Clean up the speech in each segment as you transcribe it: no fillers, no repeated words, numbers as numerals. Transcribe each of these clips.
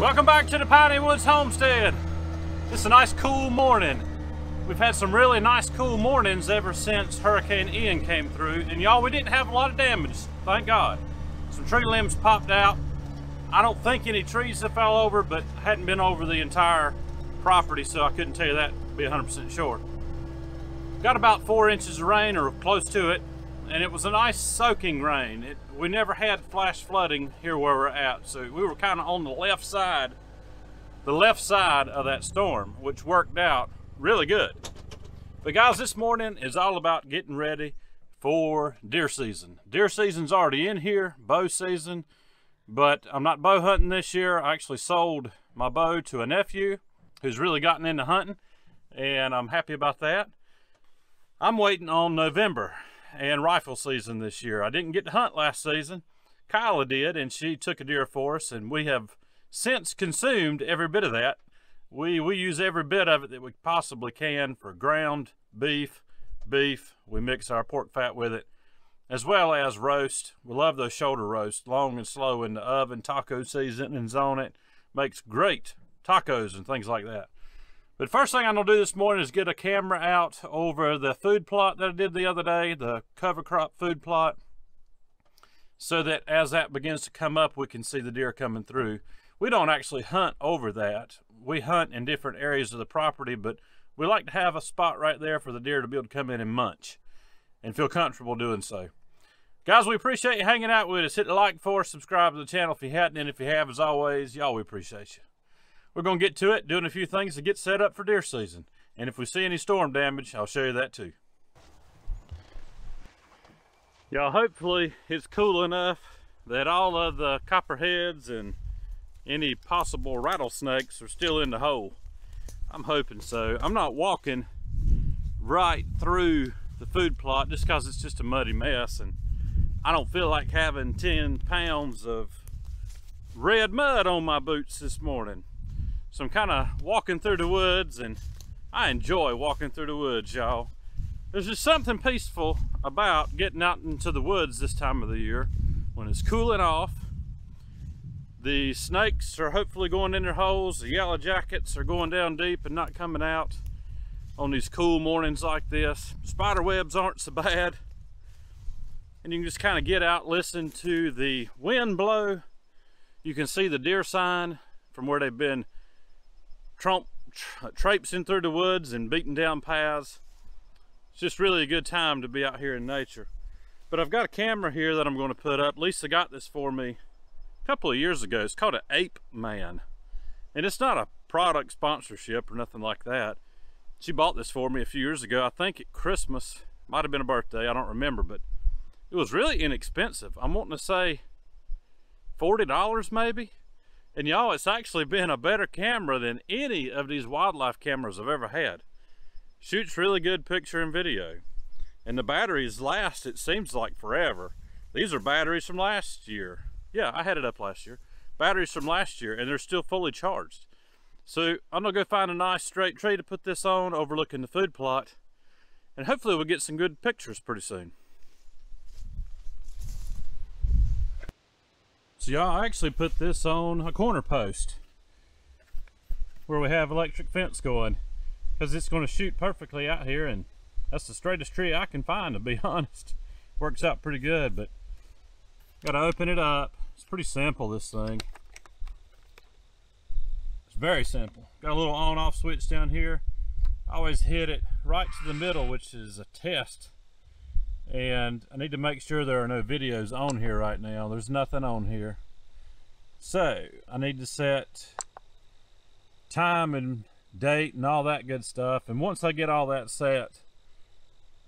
Welcome back to the Piney Woods homestead. It's a nice cool morning. We've had some really nice cool mornings ever since Hurricane Ian came through, and y'all, we didn't have a lot of damage, thank God. Some tree limbs popped out. I don't think any trees have fell over, but I hadn't been over the entire property, so I couldn't tell you that to be 100% sure. Got about 4 inches of rain or close to it, and it was a nice soaking rain. We never had flash flooding here where we're at, so we were kind of on the left side of that storm, which worked out really good. But guys, this morning is all about getting ready for deer season. Deer season's already in here, bow season, but I'm not bow hunting this year. I actually sold my bow to a nephew who's really gotten into hunting, and I'm happy about that. I'm waiting on November and rifle season this year. I didn't get to hunt last season. Kyla did, and she took a deer for us, and we have since consumed every bit of that. We use every bit of it that we possibly can for ground beef. We mix our pork fat with it, as well as roast. We love those shoulder roasts, long and slow in the oven, taco seasonings on it. Makes great tacos and things like that. But first thing I'm gonna do this morning is get a camera out over the food plot that I did the other day, the cover crop food plot, so that as that begins to come up, we can see the deer coming through. We don't actually hunt over that. We hunt in different areas of the property, but we like to have a spot right there for the deer to be able to come in and munch and feel comfortable doing so. Guys, we appreciate you hanging out with us. Hit the like for us, subscribe to the channel if you hadn't, and if you have, as always, y'all, we appreciate you. We're going to get to it, doing a few things to get set up for deer season. And if we see any storm damage, I'll show you that too. Y'all, hopefully it's cool enough that all of the copperheads and any possible rattlesnakes are still in the hole. I'm hoping so. I'm not walking right through the food plot just because it's just a muddy mess, and I don't feel like having 10 pounds of red mud on my boots this morning. So I'm kind of walking through the woods, and I enjoy walking through the woods, y'all. There's just something peaceful about getting out into the woods this time of the year when it's cooling off. The snakes are hopefully going in their holes. The yellow jackets are going down deep and not coming out on these cool mornings like this. Spider webs aren't so bad. And you can just kind of get out, listen to the wind blow. You can see the deer sign from where they've been traipsing through the woods and beating down paths. It's just really a good time to be out here in nature. But I've got a camera here that I'm going to put up. Lisa got this for me a couple of years ago. It's called an Ape Man, and it's not a product sponsorship or nothing like that. She bought this for me a few years ago, I think at Christmas. Might have been a birthday, I don't remember, but it was really inexpensive. I'm wanting to say $40 maybe. And y'all, it's actually been a better camera than any of these wildlife cameras I've ever had. Shoots really good picture and video. And the batteries last, it seems like, forever. These are batteries from last year. Yeah, I had it up last year. Batteries from last year, and they're still fully charged. So I'm gonna go find a nice straight tree to put this on, overlooking the food plot. And hopefully we'll get some good pictures pretty soon. So y'all, I actually put this on a corner post where we have electric fence going, because it's going to shoot perfectly out here, and that's the straightest tree I can find, to be honest. Works out pretty good, but got to open it up. It's pretty simple, this thing. It's very simple. Got a little on-off switch down here. I always hit it right to the middle, which is a test. And I need to make sure there are no videos on here right now. There's nothing on here. So I need to set time and date and all that good stuff. And once I get all that set,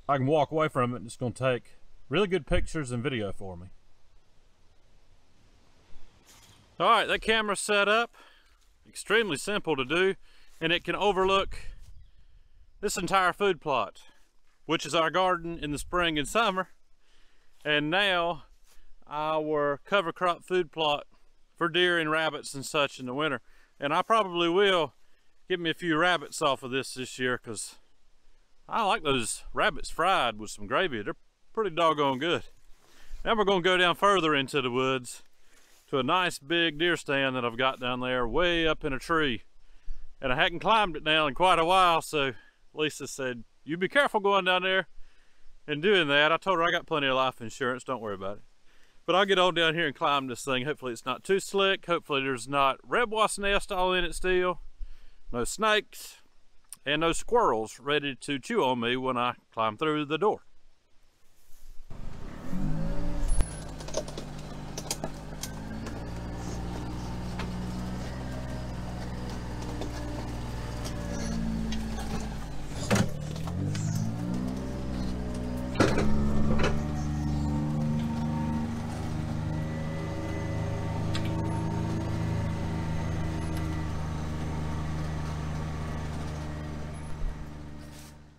I can walk away from it, and it's going to take really good pictures and video for me. All right, that camera's set up. Extremely simple to do, and it can overlook this entire food plot, which is our garden in the spring and summer, and now our cover crop food plot for deer and rabbits and such in the winter. And I probably will get me a few rabbits off of this year, because I like those rabbits fried with some gravy. They're pretty doggone good. Now we're going to go down further into the woods to a nice big deer stand that I've got down there way up in a tree. And I hadn't climbed it now in quite a while, so Lisa said, you be careful going down there and doing that. I told her I got plenty of life insurance, don't worry about it. But I'll get on down here and climb this thing. Hopefully it's not too slick. Hopefully there's not red wasp nest all in it still. No snakes and no squirrels ready to chew on me when I climb through the door.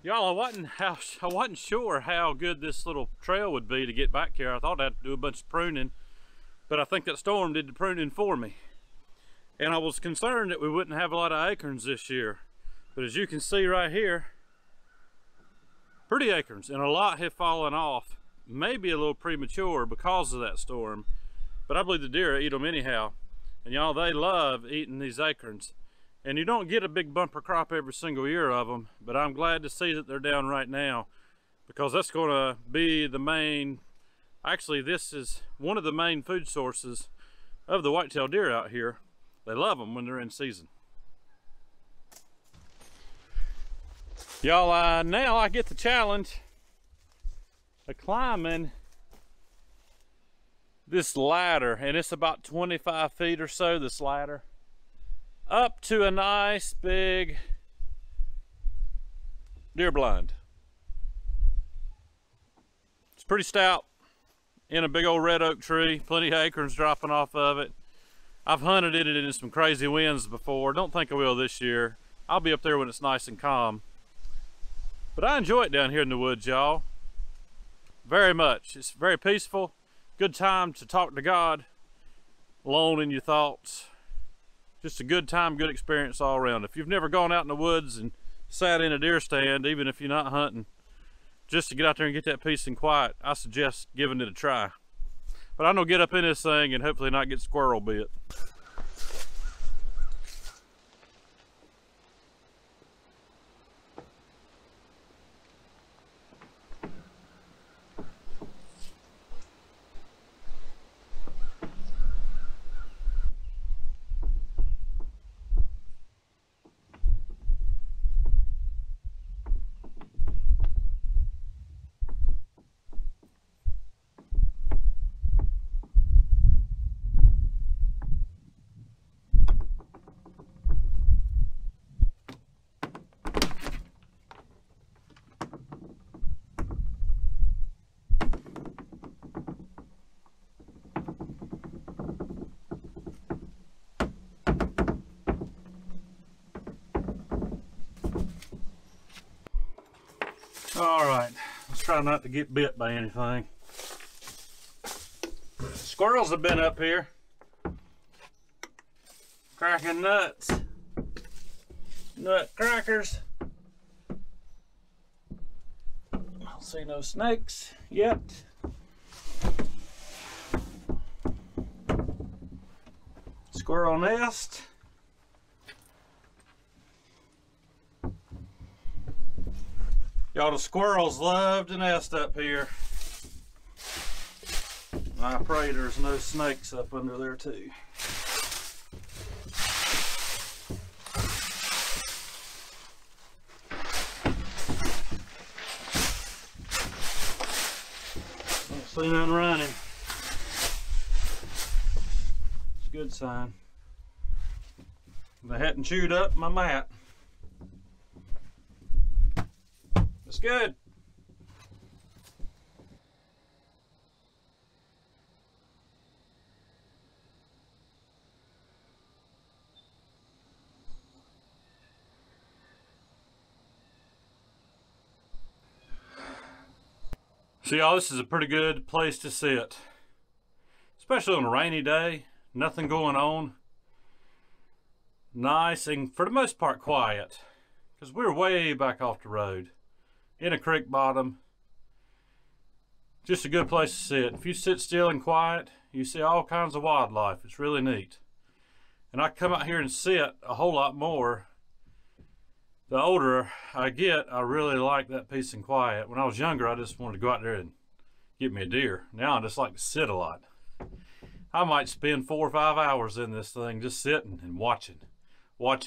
Y'all, I wasn't sure how good this little trail would be to get back here. I thought I'd do a bunch of pruning, but I think that storm did the pruning for me. And I was concerned that we wouldn't have a lot of acorns this year. But as you can see right here, pretty acorns, and a lot have fallen off. Maybe a little premature because of that storm, but I believe the deer eat them anyhow. And y'all, they love eating these acorns. And you don't get a big bumper crop every single year of them, but I'm glad to see that they're down right now, because that's going to be the main, actually this is one of the main food sources of the whitetail deer out here. They love them when they're in season. Y'all, now I get the challenge of climbing this ladder, and it's about 25 feet or so, this ladder, up to a nice big deer blind. It's pretty stout, in a big old red oak tree, plenty of acorns dropping off of it. I've hunted it in some crazy winds before. Don't think I will this year. I'll be up there when it's nice and calm. But I enjoy it down here in the woods, y'all. Very much. It's very peaceful. Good time to talk to God, alone in your thoughts. Just a good time, good experience all around. If you've never gone out in the woods and sat in a deer stand, even if you're not hunting, just to get out there and get that peace and quiet, I suggest giving it a try. But I'm gonna get up in this thing and hopefully not get squirrel bit. All right, let's try not to get bit by anything. Squirrels have been up here cracking nuts, nut crackers. I don't see no snakes yet. Squirrel nest. Y'all, the squirrels love to nest up here. I pray there's no snakes up under there too. Don't see nothing running. It's a good sign. They hadn't chewed up my mat. It's good. So y'all, this is a pretty good place to sit, especially on a rainy day. Nothing going on. Nice and for the most part quiet, because we're way back off the road in a creek bottom. Just a good place to sit. If you sit still and quiet, you see all kinds of wildlife. It's really neat. And I come out here and sit a whole lot more. The older I get, I really like that peace and quiet. When I was younger, I just wanted to go out there and get me a deer. Now I just like to sit a lot. I might spend 4 or 5 hours in this thing just sitting and watching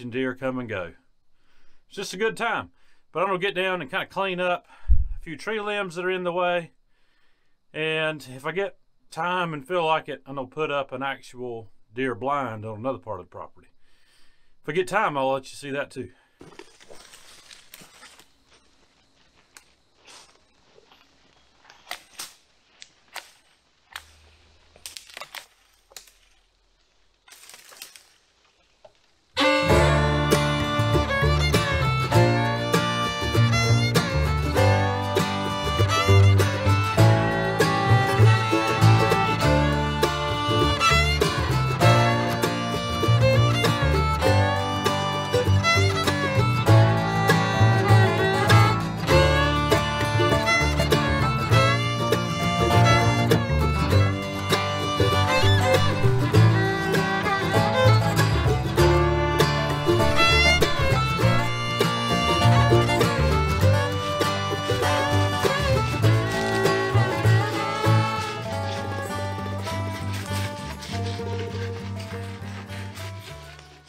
deer come and go. It's just a good time. But I'm gonna get down and kind of clean up a few tree limbs that are in the way. And if I get time and feel like it, I'm gonna put up an actual deer blind on another part of the property. If I get time, I'll let you see that too.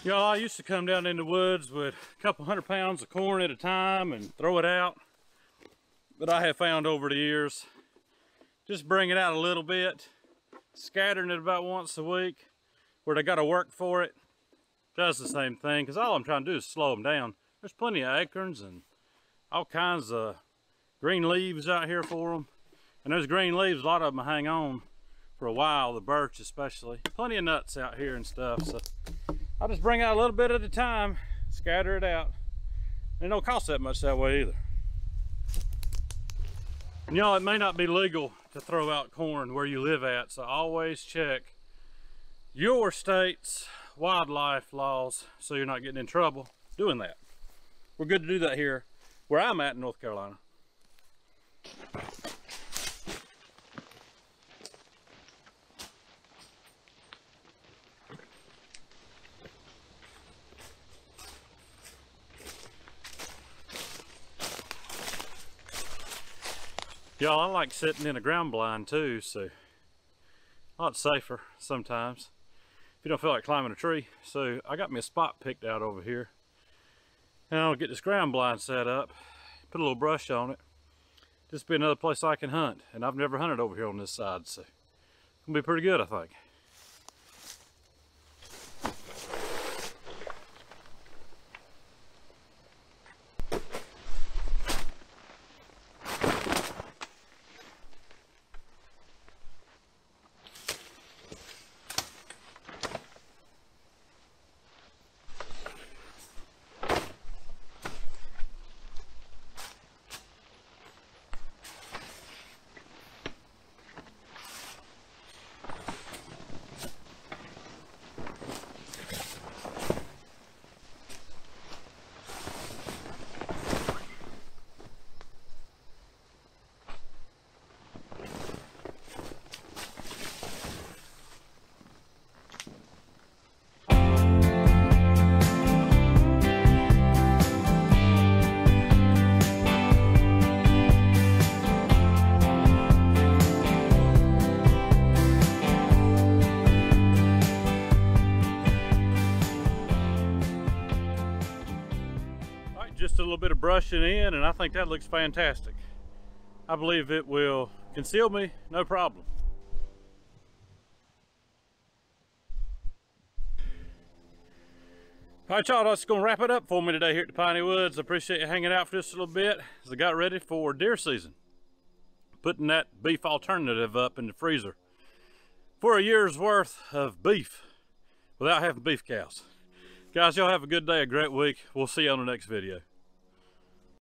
Y'all, I used to come down in the woods with a couple 100 pounds of corn at a time and throw it out. But I have found over the years, just bring it out a little bit, scattering it about once a week, where they got to work for it, does the same thing, because all I'm trying to do is slow them down. There's plenty of acorns and all kinds of green leaves out here for them. And those green leaves, a lot of them hang on for a while, the birch especially. Plenty of nuts out here and stuff, so I'll just bring out a little bit at a time, scatter it out. And it don't cost that much that way either. And y'all, it may not be legal to throw out corn where you live at, so always check your state's wildlife laws so you're not getting in trouble doing that. We're good to do that here where I'm at in North Carolina. Y'all, I like sitting in a ground blind too, so a lot safer sometimes if you don't feel like climbing a tree. So I got me a spot picked out over here. And I'll get this ground blind set up, put a little brush on it. Just be another place I can hunt. And I've never hunted over here on this side, so it's gonna be pretty good, I think. Just a little bit of brushing in, and I think that looks fantastic. I believe it will conceal me, no problem. All right, y'all, that's gonna wrap it up for me today here at the Piney Woods. I appreciate you hanging out for just a little bit as I got ready for deer season. Putting that beef alternative up in the freezer for a year's worth of beef without having beef cows. Guys, y'all have a good day, a great week. We'll see you on the next video.